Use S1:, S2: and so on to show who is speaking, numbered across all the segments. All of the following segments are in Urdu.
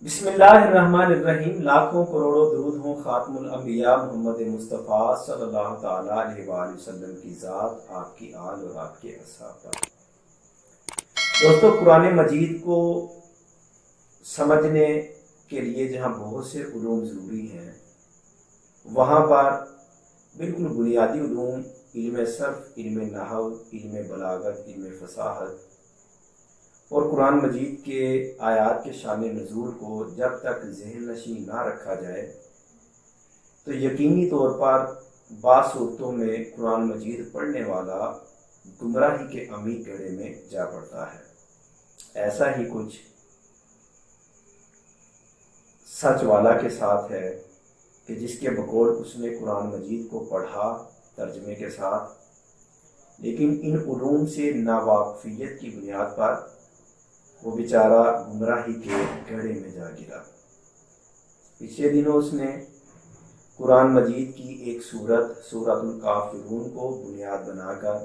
S1: بسم اللہ الرحمن الرحیم۔ لاکھوں کروڑوں درود ہوں خاتم الانبیاء محمد مصطفیٰ صلی اللہ تعالیٰ علیہ وآلہ وسلم کی ذات، آپ کی آل اور آپ کے اصحاب پر۔ دوستو، قرآن مجید کو سمجھنے کے لیے جہاں بہت سے علوم ضروری ہیں، وہاں پر بالکل بنیادی علوم، علم صرف، علم نحو، علم بلاغت، علم فصاحت اور قرآن مجید کے آیات کے شان نزول کو جب تک ذہن نشین نہ رکھا جائے تو یقینی طور پر بعض صورتوں میں قرآن مجید پڑھنے والا گمراہی کے عمیق گڑھے میں جا پڑتا ہے۔ ایسا ہی کچھ سچ والا کے ساتھ ہے کہ جس کے بقول اس نے قرآن مجید کو پڑھا ترجمے کے ساتھ، لیکن ان علوم سے ناواقفیت کی بنیاد پر وہ بیچارہ گمراہی کے گڑھے میں جا گرا۔ پچھلے دنوں اس نے قرآن مجید کی ایک سورۃ الکافرون کو بنیاد بنا کر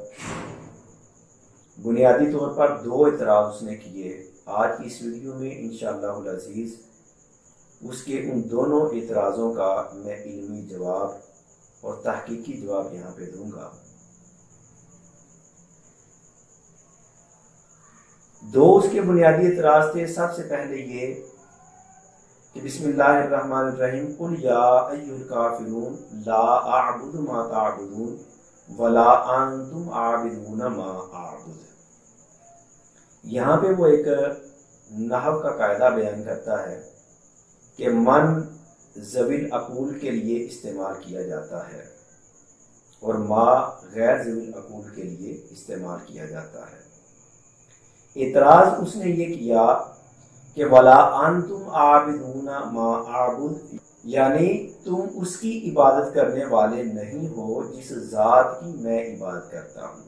S1: بنیادی طور پر دو اعتراض اس نے کیے۔ آج کی اس ویڈیو میں انشاءاللہ العزیز اس کے ان دونوں اعتراضوں کا میں علمی جواب اور تحقیقی جواب یہاں پہ دوں گا۔ دو اس کے بنیادی اعتراض تھے۔ سب سے پہلے یہ کہ بسم اللہ الرحمن الرحیم، قل یا ایھا الکافرون لا اعبد ما تعبدون ولا انتم عابدون ما اعبد۔ یہاں پہ وہ ایک نحو کا قاعدہ بیان کرتا ہے کہ من ذوی العقول کے لیے استعمال کیا جاتا ہے اور ما غیر ذوی العقول کے لیے استعمال کیا جاتا ہے۔ اعتراض اس نے یہ کیا کہ ولا انتم عابدون ما اعبد، یعنی تم اس کی عبادت کرنے والے نہیں ہو جس ذات کی میں عبادت کرتا ہوں۔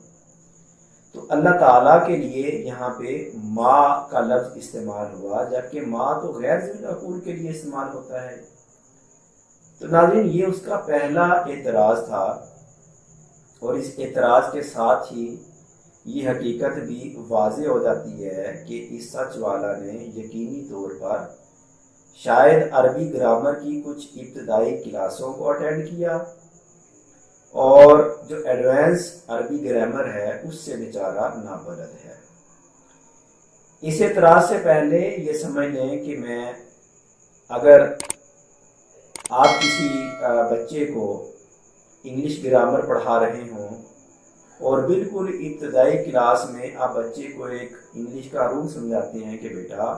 S1: تو اللہ تعالیٰ کے لیے یہاں پہ ما کا لفظ استعمال ہوا، جبکہ ما تو غیر ذوی العقول کے لیے استعمال ہوتا ہے۔ تو ناظرین، یہ اس کا پہلا اعتراض تھا، اور اس اعتراض کے ساتھ ہی یہ حقیقت بھی واضح ہو جاتی ہے کہ اس سچ والا نے یقینی طور پر شاید عربی گرامر کی کچھ ابتدائی کلاسوں کو اٹینڈ کیا، اور جو ایڈوانس عربی گرامر ہے اس سے بیچارہ نابلد ہے۔ اس اعتراض سے پہلے یہ سمجھ لیں کہ میں اگر آپ کسی بچے کو انگلش گرامر پڑھا رہے ہوں اور بالکل ابتدائی کلاس میں آپ بچے کو ایک انگلش کا رول سمجھاتے ہیں کہ بیٹا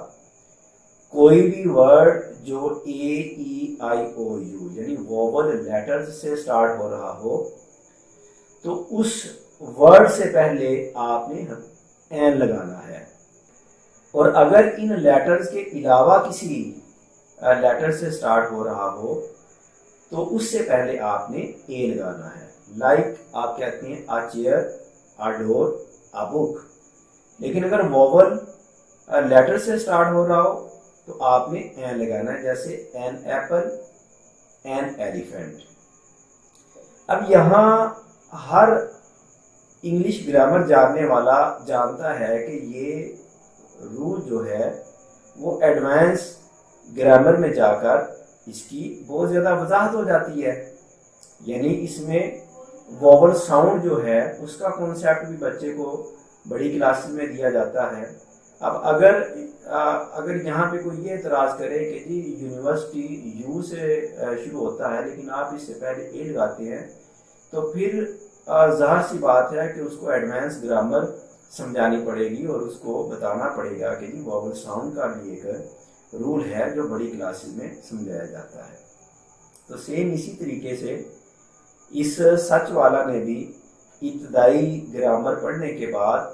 S1: کوئی بھی ورڈ جو اے ای آئی او یو یعنی ووول لیٹرز سے سٹارٹ ہو رہا ہو تو اس ورڈ سے پہلے آپ نے این لگانا ہے، اور اگر ان لیٹرز کے علاوہ کسی لیٹر سے سٹارٹ ہو رہا ہو تو اس سے پہلے آپ نے اے لگانا ہے۔ لائک آپ کہتے ہیں آ چیئر، آ ڈور، آ بک، لیکن اگر ووول لیٹر سے سٹارٹ ہو رہا ہو تو آپ نے این لگانا ہے، جیسے این ایپل، این ایلیفینٹ۔ اب یہاں ہر انگلش گرامر جاننے والا جانتا ہے کہ یہ رول جو ہے وہ ایڈوانس گرامر میں جا کر اس کی بہت زیادہ وضاحت ہو جاتی ہے، یعنی اس میں ووول ساؤنڈ جو ہے اس کا کنسیپٹ بھی بچے کو بڑی کلاسز میں دیا جاتا ہے۔ اب اگر یہاں پہ کوئی یہ اعتراض کرے کہ جی یونیورسٹی یو سے شروع ہوتا ہے لیکن آپ اس سے پہلے اے لگاتے ہیں، تو پھر ظاہر سی بات ہے کہ اس کو ایڈوانس گرامر سمجھانی پڑے گی اور اس کو بتانا پڑے گا کہ جی ووول ساؤنڈ کا بھی ایک رول ہے جو بڑی کلاسز میں سمجھایا جاتا ہے۔ تو سیم اسی طریقے سے اس سچ والا نے بھی ابتدائی گرامر پڑھنے کے بعد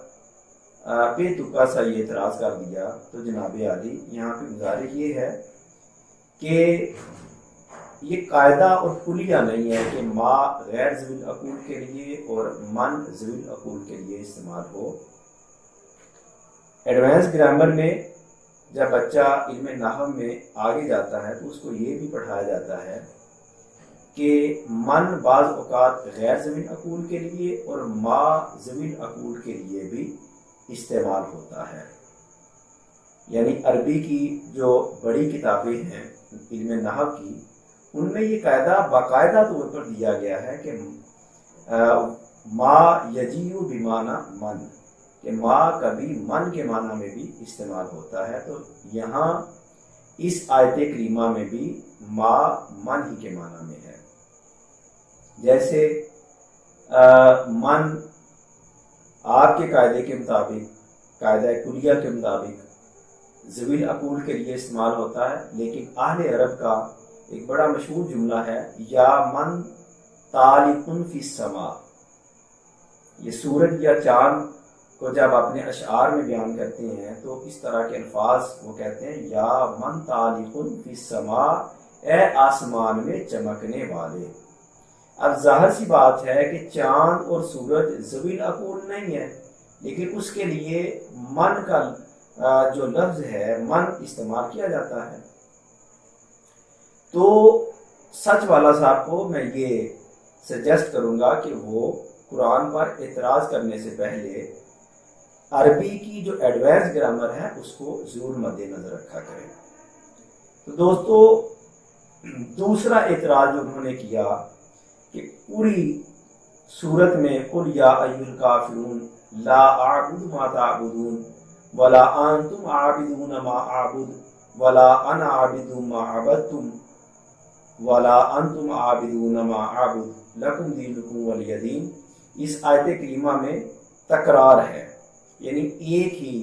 S1: بے تکا سا یہ اعتراض کر دیا۔ تو جناب عالی، یہاں پہ گزارش یہ ہے کہ یہ قاعدہ اور کلیہ نہیں ہے کہ ما غیر ذوی العقول کے لیے اور من ذوی العقول کے لیے استعمال ہو۔ ایڈوانس گرامر میں جب بچہ علم نحو میں آگے جاتا ہے تو اس کو یہ بھی پڑھایا جاتا ہے کہ من بعض اوقات غیر ذوی العقول کے لیے اور ما ذوی العقول کے لیے بھی استعمال ہوتا ہے۔ یعنی عربی کی جو بڑی کتابیں ہیں علم نحو کی، ان میں یہ قاعدہ باقاعدہ طور پر دیا گیا ہے کہ ما یجیء بمعنی من، کہ ما کبھی من کے معنی میں بھی استعمال ہوتا ہے. تو یہاں اس آیت کریمہ میں بھی ما من ہی کے معنی میں ہے. جیسے من آپ کے قاعدے کے مطابق، قاعدہ کلیہ کے مطابق ذوی العقول کے لیے استعمال ہوتا ہے، لیکن اہل عرب کا ایک بڑا مشہور جملہ ہے یا من طالق فی السماء. یہ سورج یا چاند کو جب اپنے اشعار میں بیان کرتے ہیں تو اس طرح کے الفاظ وہ کہتے ہیں یا من طالق فی السماء، اے آسمان میں چمکنے والے. اب ظاہر سی بات ہے کہ چاند اور سورج ذوی العقول نہیں ہے، لیکن اس کے لیے من کا جو لفظ ہے من استعمال کیا جاتا ہے. تو سچ والا صاحب کو میں یہ سجیسٹ کروں گا کہ وہ قرآن پر اعتراض کرنے سے پہلے عربی کی جو ایڈوانس گرامر ہے اس کو ضرور مد نظر رکھا کریں. تو دوستو دوسرا اعتراض جو انہوں نے کیا کہ پوری صورت میں قل یا ایھا الکافرون لا اعبد ما تعبدون ولا انتم عابدون ما اعبد ولا انا عابد ما عبدتم ولا انتم عابدون ما اعبد لکم دینکم ولی دین، اس آیت کریمہ میں تکرار ہے، یعنی ایک ہی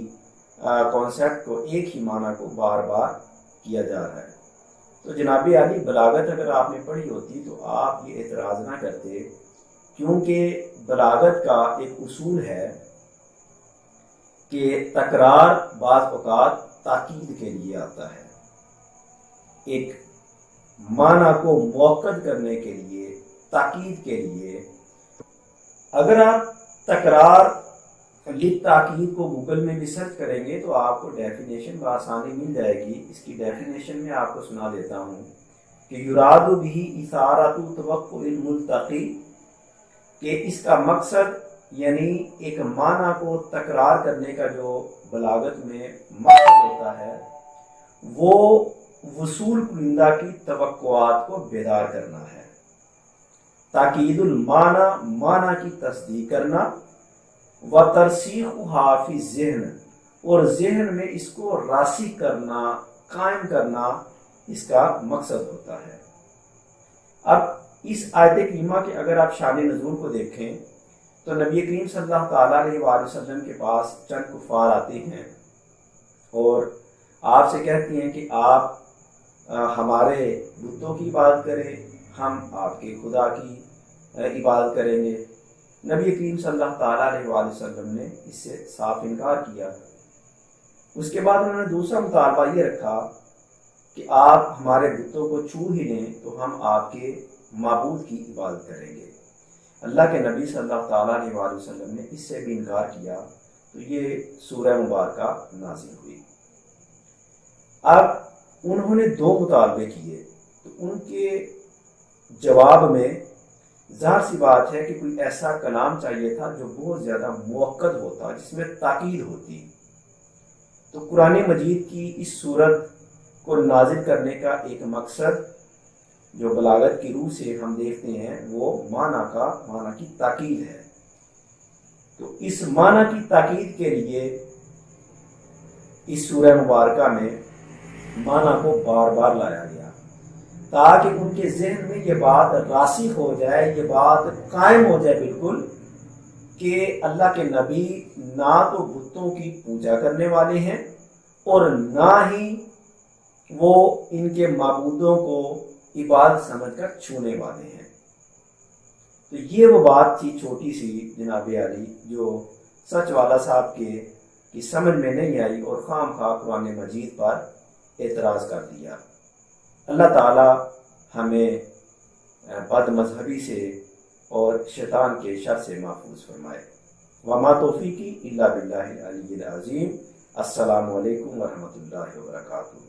S1: کانسیپٹ کو، ایک ہی معنی کو بار بار کیا جا رہا ہے. تو جناب عالی بلاغت اگر آپ نے پڑھی ہوتی تو آپ یہ اعتراض نہ کرتے، کیونکہ بلاغت کا ایک اصول ہے کہ تکرار بعض اوقات تاکید کے لیے آتا ہے، ایک معنی کو مؤکد کرنے کے لیے، تاکید کے لیے. اگر آپ تکرار للتاکید کو گوگل میں بھی سرچ کریں گے تو آپ کو ڈیفینیشن بآسانی مل جائے گی. اس کی ڈیفینیشن میں آپ کو سنا دیتا ہوں کہ یراد بہ اثارۃ توقع الملتقی، کہ اس کا مقصد یعنی ایک معنی کو تکرار کرنے کا جو بلاغت میں مقصد ہوتا ہے وہ وصول کنندہ کی توقعات کو بیدار کرنا ہے. تاکید المعنی، معنی کی تصدیق کرنا، و ترسیخھا فی ذہن، اور ذہن میں اس کو راسخ کرنا، قائم کرنا اس کا مقصد ہوتا ہے. اب اس آیت کریمہ کے اگر آپ شان نزول کو دیکھیں تو نبی کریم صلی اللہ تعالیٰ علیہ وآلہ وسلم کے پاس چند کفار آتے ہیں اور آپ سے کہتے ہیں کہ آپ ہمارے بتوں کی عبادت کریں، ہم آپ کے خدا کی عبادت کریں گے. نبی کریم صلی اللہ تعالیٰ علیہ وآلہ وسلم نے اس سے صاف انکار کیا. اس کے بعد انہوں نے دوسرا مطالبہ یہ رکھا کہ آپ ہمارے بتوں کو چھو ہی لیں تو ہم آپ کے معبود کی عبادت کریں گے. اللہ کے نبی صلی اللہ تعالیٰ علیہ وآلہ وسلم نے اس سے بھی انکار کیا تو یہ سورہ مبارکہ نازل ہوئی. اب انہوں نے دو مطالبے کیے تو ان کے جواب میں ظاہر سی بات ہے کہ کوئی ایسا کلام چاہیے تھا جو بہت زیادہ مؤکد ہوتا، جس میں تاکید ہوتی. تو قرآن مجید کی اس صورت کو نازل کرنے کا ایک مقصد جو بلاغت کی روح سے ہم دیکھتے ہیں وہ معنی کی تاکید ہے. تو اس معنی کی تاکید کے لیے اس سورہ مبارکہ میں معنی کو بار بار لایا گیا تاکہ ان کے ذہن میں یہ بات راسخ ہو جائے، یہ بات قائم ہو جائے بالکل کہ اللہ کے نبی نہ تو بتوں کی پوجا کرنے والے ہیں اور نہ ہی وہ ان کے معبودوں کو عبادت سمجھ کر چھونے والے ہیں. تو یہ وہ بات تھی چھوٹی سی جناب علی جو سچ والا صاحب کی سمجھ میں نہیں آئی اور خام خواہ قرآن مجید پر اعتراض کر دیا. اللہ تعالی ہمیں بد مذہبی سے اور شیطان کے شر سے محفوظ فرمائے. وما توفیقی الا باللہ العلی العظیم. السلام علیکم ورحمۃ اللہ وبرکاتہ.